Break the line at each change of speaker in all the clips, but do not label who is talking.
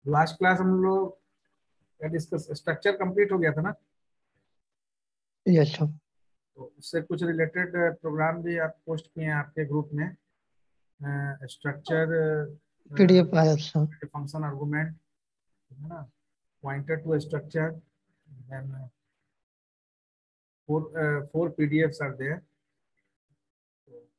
Last class हम लोग discuss structure complete हो गया था ना।
Yes sir.
तो उससे कुछ रिलेटेड प्रोग्राम भी आप पोस्ट किए हैं आपके ग्रुप में। स्ट्रक्चर,
पीडीएफ आया सर।
फंक्शन आर्गुमेंट, है ना, pointer to structure, then four PDFs are there.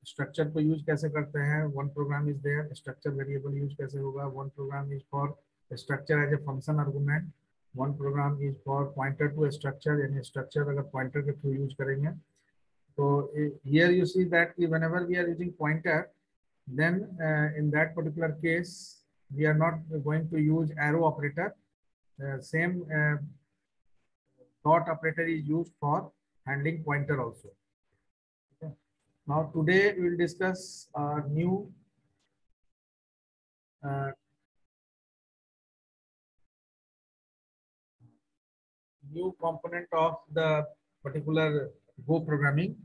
Structure को यूज कैसे करते हैं, one program is there. Structure variable use कैसे होगा, one program is for structure as a function argument, one program is for pointer to structure, यानी structure अगर pointer के through use करेंगे। तो here you see that whenever we are using pointer, then in that particular case we are not going to use arrow operator. Same dot operator is used for handling pointer also. Okay. Now today we will discuss a uh, new component of the particular Go programming,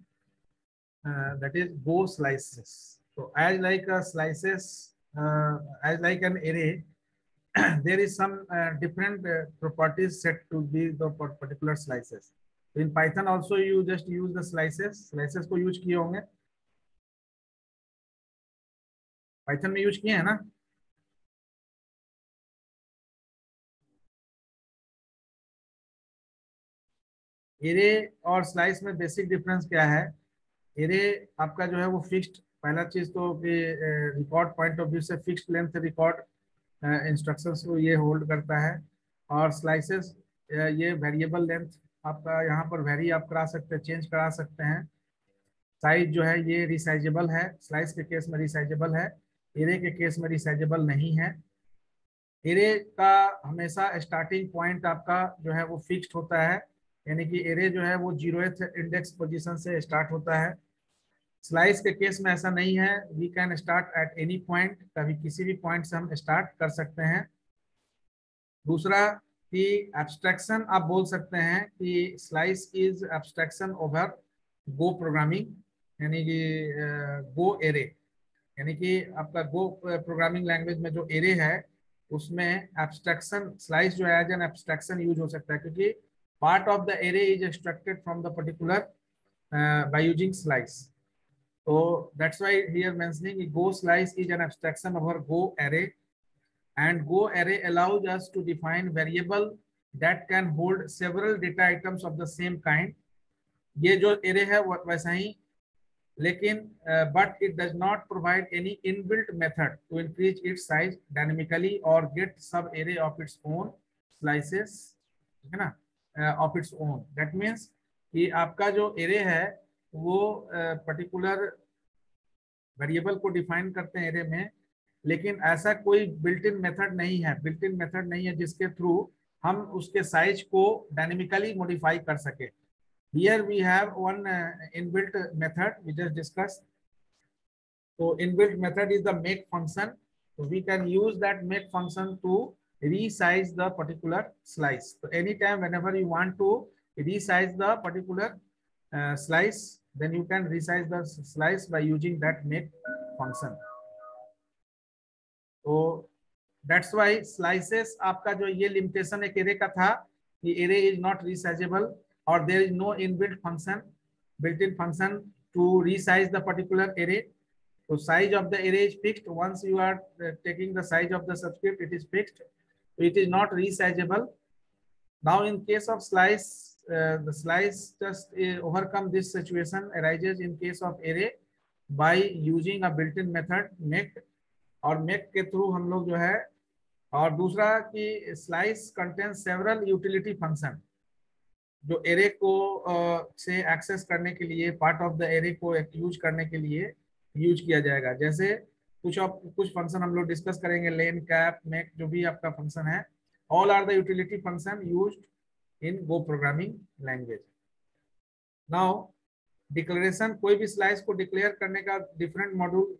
that is Go slices. So as like a slices, as like an array, there is some different properties set to be the particular slices. In Python also you just use the slices को use किए होंगे, Python में use किए हैं ना। Array और slice में basic difference क्या है। एरे आपका जो है वो फिक्स्ड, पहला चीज तो रिकॉर्ड पॉइंट ऑफ व्यू से फिक्स्ड लेंथ रिकॉर्ड इंस्ट्रक्शंस को ये होल्ड करता है। और स्लाइसेस ये वेरिएबल लेंथ आपका यहाँ पर वेरी आप करा सकते हैं, चेंज करा सकते हैं। साइज जो है ये रिसाइजेबल है, स्लाइस के केस में रिसाइजेबल है, एरे के केस में रिसाइजेबल नहीं है। एरे का हमेशा स्टार्टिंग पॉइंट आपका जो है वो फिक्स्ड होता है, यानी कि एरे जो है वो 0th इंडेक्स पोजीशन से स्टार्ट होता है। स्लाइस के केस में ऐसा नहीं है, we can start at any point, कभी किसी भी पॉइंट से हम स्टार्ट कर सकते हैं। दूसरा कि एब्स्ट्रैक्शन आप बोल सकते हैं कि slice is abstraction over go programming, यानी कि गो एरे, यानी कि आपका गो प्रोग्रामिंग लैंग्वेज में जो एरे है उसमें एब्स्ट्रैक्शन स्लाइस जो है एज एन एब्स्ट्रैक्शन यूज हो सकता है, क्योंकि part of the array is extracted from the particular by using slice. So that's why here mentioning go slice is an abstraction of our go array, and go array allows us to define variable that can hold several data items of the same kind. ये जो array है वैसा ही, लेकिन but it does not provide any inbuilt method to increase its size dynamically or get sub array of its own slices, है ना, of its own. That means कि आपका जो array है वो पर्टिकुलर वेरिएबल को डिफाइन करते हैं एरे में, लेकिन ऐसा कोई बिल्ट इन मेथड नहीं है, बिल्ट इन मेथड नहीं है जिसके थ्रू हम उसके साइज को डायनेमिकली मॉडिफाई कर सके। Here we have one inbuilt method we just discuss. तो inbuilt method is the make function, so we can use that make function to resize the particular slice. So anytime whenever you want to resize the particular slice, then you can resize the slice by using that make function. तो that's why slices आपका जो ये limitation एक array का था कि array is not resizable और there is no inbuilt function, built in function to resize the particular array. So size of the array is fixed. Once you are taking the size of the subscript, it is fixed. It is not resizable. Now in case of slice, the slice just overcome this situation arises in case of array by using a built-in method make, और make के through हम लोग जो है। और दूसरा कि slice contain several utility function, जो एरे को से एक्सेस करने के लिए, पार्ट ऑफ द एरे को यूज करने के लिए यूज किया जाएगा। जैसे कुछ फंक्शन हम लोग डिस्कस करेंगे, लेन, कैप, मेक, जो भी आपका फंक्शन है, all are the utility function used in Go programming language. Now declaration, कोई भी स्लाइस को डिक्लेयर करने का different module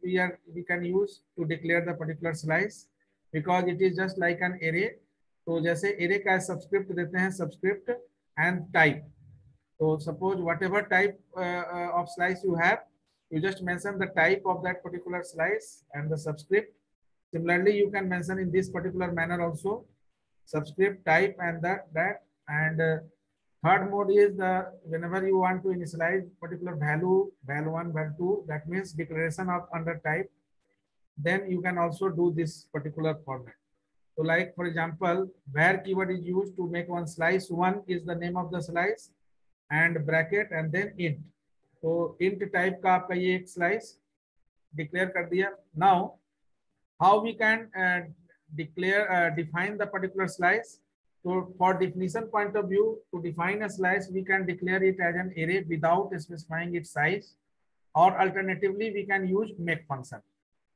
we can use to declare the particular slice, because it is just like an array. तो जैसे array का subscript देते हैं, सब्सक्रिप्ट एंड टाइप। तो suppose whatever type of slice you have, you just mention the type of that particular slice and the subscript, Similarly, you can mention in this particular manner also subscript type and that and third mode is the whenever you want to initialize particular value, val1, val2, that means declaration of under type, then you can also do this particular format. So like for example, where keyword is used to make one slice, one is the name of the slice and bracket and then int. तो int type का आपका ये एक slice declare कर दिया. Now how we can define the particular slice? So for definition point of view, to define a slice, we can declare it as an array without specifying its size, or alternatively, we can use make function.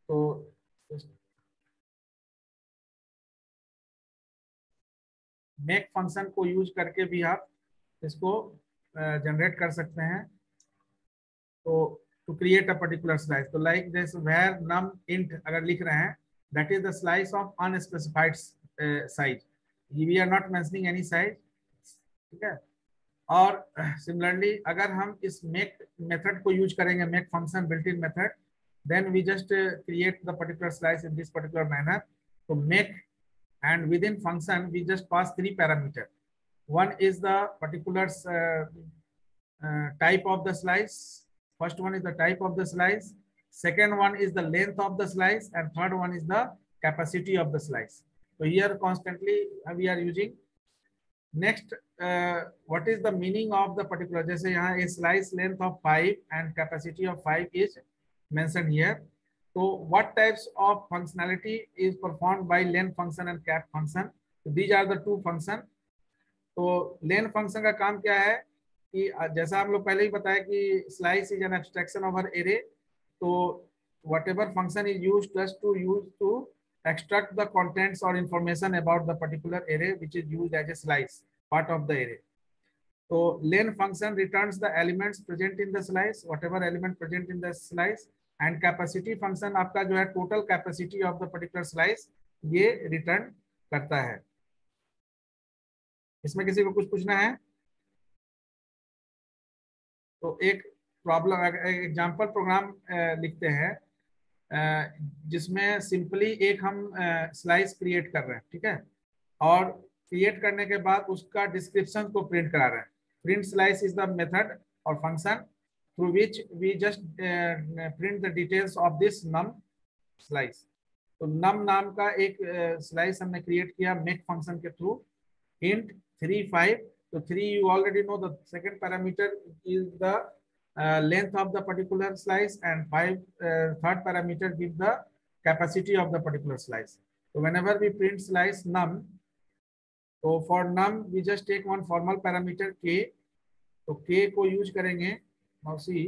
So make function को use करके भी आप इसको generate कर सकते हैं. तो to create a particular slice, तो like this where num int अगर लिख रहे हैं, that is the slice of unspecified size. We are not mentioning any size. ठीक है. और similarly अगर हम इस make method को यूज करेंगे, make function built-in method, then we just create the particular slice in this particular manner. So make, and within function we just pass three parameters. One is the particular type of the slice. First one is the type of the slice. Second one is the length of the slice, and third one is the capacity of the slice. So here constantly we are using. Next, what is the meaning of the particular? जैसे यहाँ a slice length of 5 and capacity of 5 is mentioned here. So what types of functionality is performed by len function and cap function? So these are the two functions. तो len function का काम क्या है कि जैसा हम लोग पहले ही बताया कि slice is an abstraction of our array. तो whatever function is used just to use to extract the contents or information about the particular array which is used as a slice part of the array. So len function returns the elements present in the slice, whatever element present in the slice, and capacity function आपका जो है total capacity of the particular slice ये return करता है. इसमें किसी को कुछ पूछना है? तो एक प्रॉब्लम एग्जांपल प्रोग्राम लिखते हैं जिसमें सिंपली एक हम स्लाइस क्रिएट कर रहे हैं, ठीक है, और क्रिएट करने के बाद उसका डिस्क्रिप्शन को प्रिंट करा रहे हैं. Print slice is the method और function through which we just print the details of this num slice. तो नम नाम का एक स्लाइस हमने क्रिएट किया मेक फंक्शन के through. int 3 5. So 3 you already know the second parameter is the length of the particular slice, and 5 third parameter gives the capacity of the particular slice. So whenever we print slice num, so for num we just take one formal parameter k. तो k को use करेंगे. Now see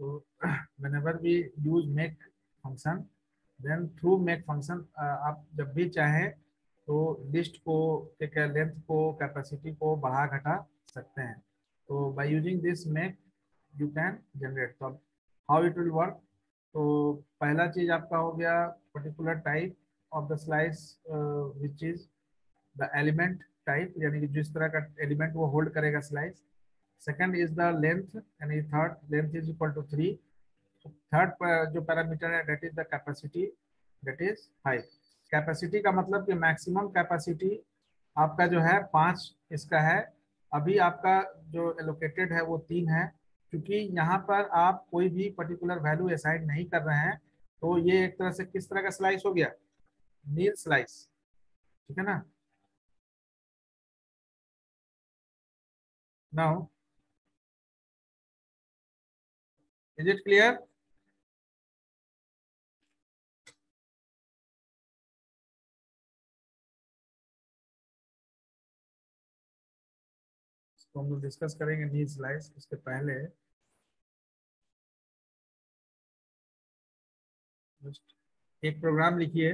So whenever we use make function, then through make function आप जब भी चाहें तो list को क्या लेंथ को कैपेसिटी को बढ़ा घटा सकते हैं. तो by using this make you can generate. तो हाउ इट विल वर्क. तो पहला चीज आपका हो गया particular type of the slice which is the element type, यानी कि जिस तरह का एलिमेंट वो होल्ड करेगा slice. Second is the length, यानी third length is equal to 3. Third जो पैरामीटर है that is the capacity, that is height. Capacity का मतलब कि मैक्सिमम कैपेसिटी आपका जो है 5 इसका है. अभी आपका जो एलोकेटेड है वो 3 है. क्योंकि यहाँ पर आप कोई भी पर्टिकुलर वैल्यू असाइन नहीं कर रहे हैं, तो ये एक तरह से किस तरह का स्लाइस हो गया, नील स्लाइस. ठीक है ना. Now is it clear. तो हम लोग डिस्कस करेंगे नील स्लाइस. उसके पहले just एक प्रोग्राम लिखिए.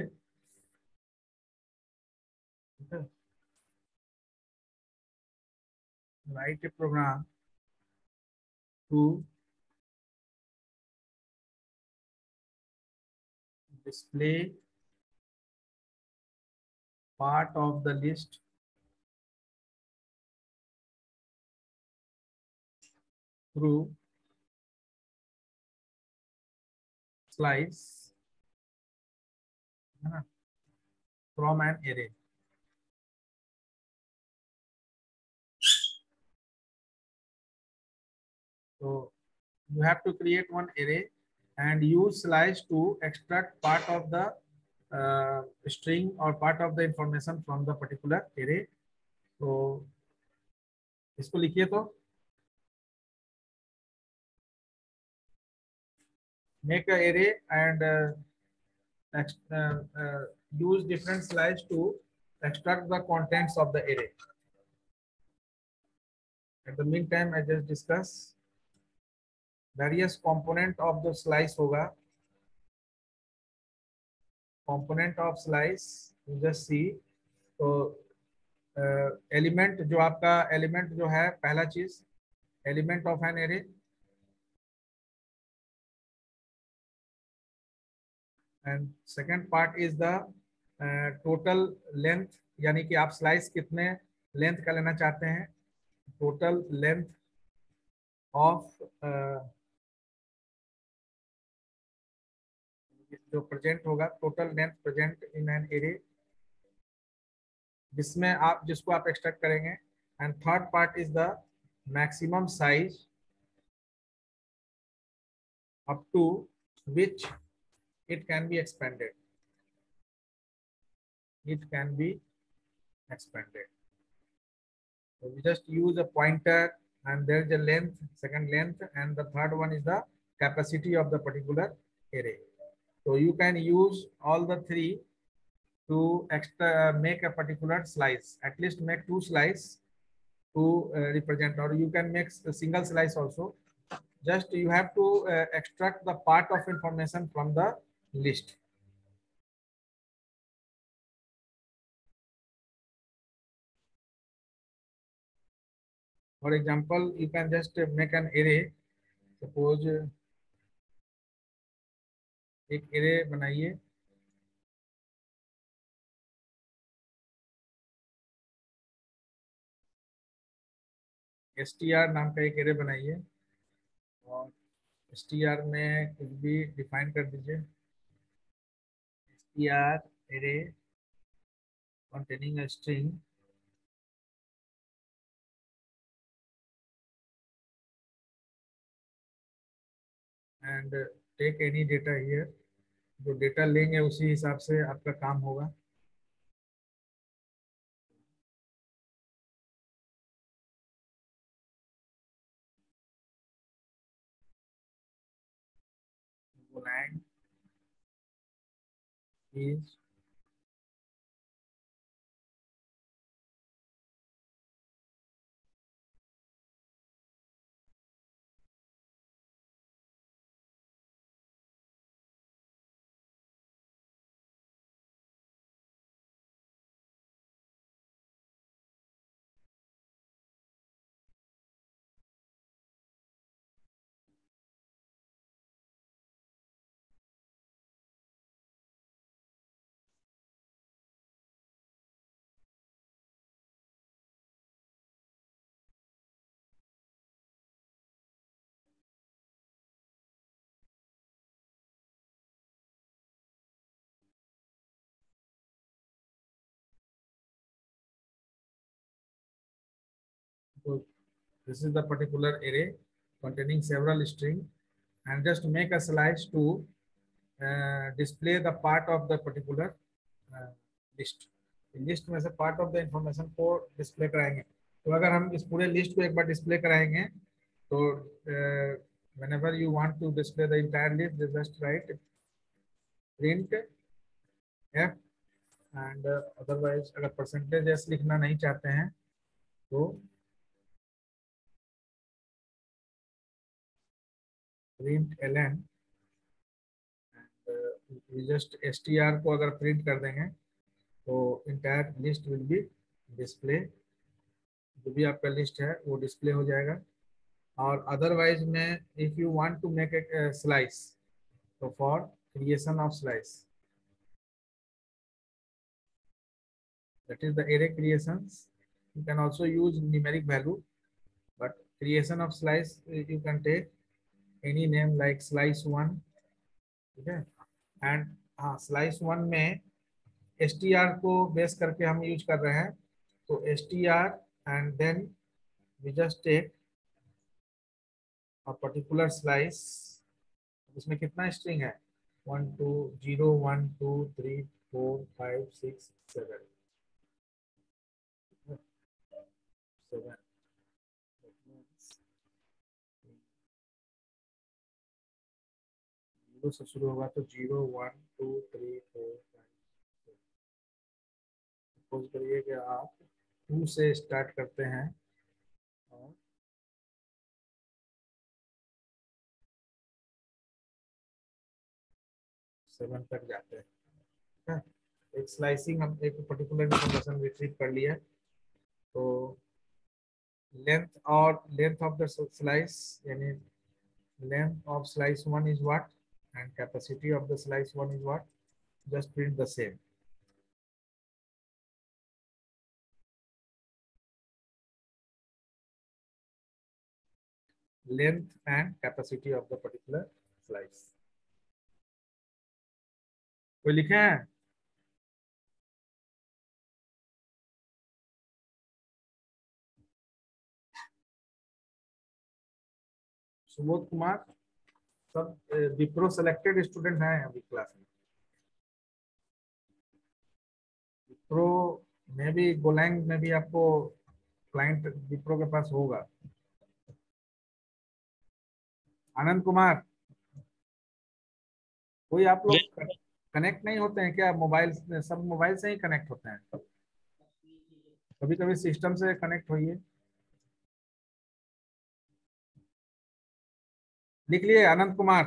Write a program to display part of the list through slice, है ना, from an array. So you have to create one array and use slice to extract part of the string or part of the information from the particular array. तो इसको लिखिए. तो make a array and use different slice to extract the contents of the array. At the meantime, I just discuss various component of the slice होगा. component of slice you just see. तो element जो आपका element जो है पहला चीज element of an array. And second part is the total length, यानी कि आप स्लाइस कितने लेंथ का लेना चाहते हैं. टोटल लेंथ ऑफ जो प्रेजेंट होगा, total length present in an array, जिसमें आप जिसको आप एक्सट्रैक्ट करेंगे. And third part is the maximum size up to which it can be expanded. It can be expanded. So we just use a pointer and there is a length, second length, and the third one is the capacity of the particular array. So you can use all the three to make a particular slice. At least make 2 slice to represent, or you can make a single slice also. Just you have to extract the part of information from the list. For example, you can just make an array. Suppose एक array बनाइए. str नाम का एक array बनाइए और str में कुछ भी डिफाइन कर दीजिए. str array containing a string and take any data here. जो डेटा लेंगे उसी हिसाब से आपका काम होगा. Land is So this is the particular array containing several string, and just make a slice to display the part of the particular list. List में से पार्ट ऑफ द इंफॉर्मेशन को डिस्प्ले कराएंगे. तो अगर हम इस पूरे लिस्ट को एक बार डिस्प्ले कराएंगे तो whenever you want to display the entire list, just write print f, and otherwise अगर परसेंटेज एस लिखना नहीं चाहते हैं तो प्रिंट ln, जस्ट str को अगर प्रिंट कर देंगे तो entire list will be display. जो भी आपका लिस्ट है वो डिस्प्ले हो जाएगा. और अदरवाइज में if you want to make a slice, तो for creation of slice, that is the array creations, you can also use numeric value, but creation of slice you can take any name like slice1. ठीक है. And हाँ, slice1 में str को base करके हम use कर रहे हैं. तो str and then we just take a particular slice. इसमें कितना स्ट्रिंग है? 1 2 0 1 2 3 4 5 6 7 7. जीरो से शुरू होगा तो 0 1 2 3 4 5. सपोज करिए कि आप 2 से स्टार्ट करते हैं और 7 तक जाते हैं. ठीक है. एक स्लाइसिंग हम एक पर्टिकुलर इन्फॉर्मेशन रिट्रीव कर लिया. तो लेंथ ऑफ द स्लाइस, यानी length of slice 1 is what and capacity of the slice 1 is what, just print the same. Length and capacity of the particular slice. कोई लिखे हैं? सुबोध कुमार, सब विप्रो सेलेक्टेड स्टूडेंट हैं अभी क्लास में. विप्रो में भी, गोलैंग में भी आपको क्लाइंट विप्रो के पास होगा. आनंद कुमार, कोई आप लोग कनेक्ट नहीं होते हैं क्या? मोबाइल, सब मोबाइल से ही कनेक्ट होते हैं. कभी कभी सिस्टम से कनेक्ट होइए. लिख लिए आनंद कुमार?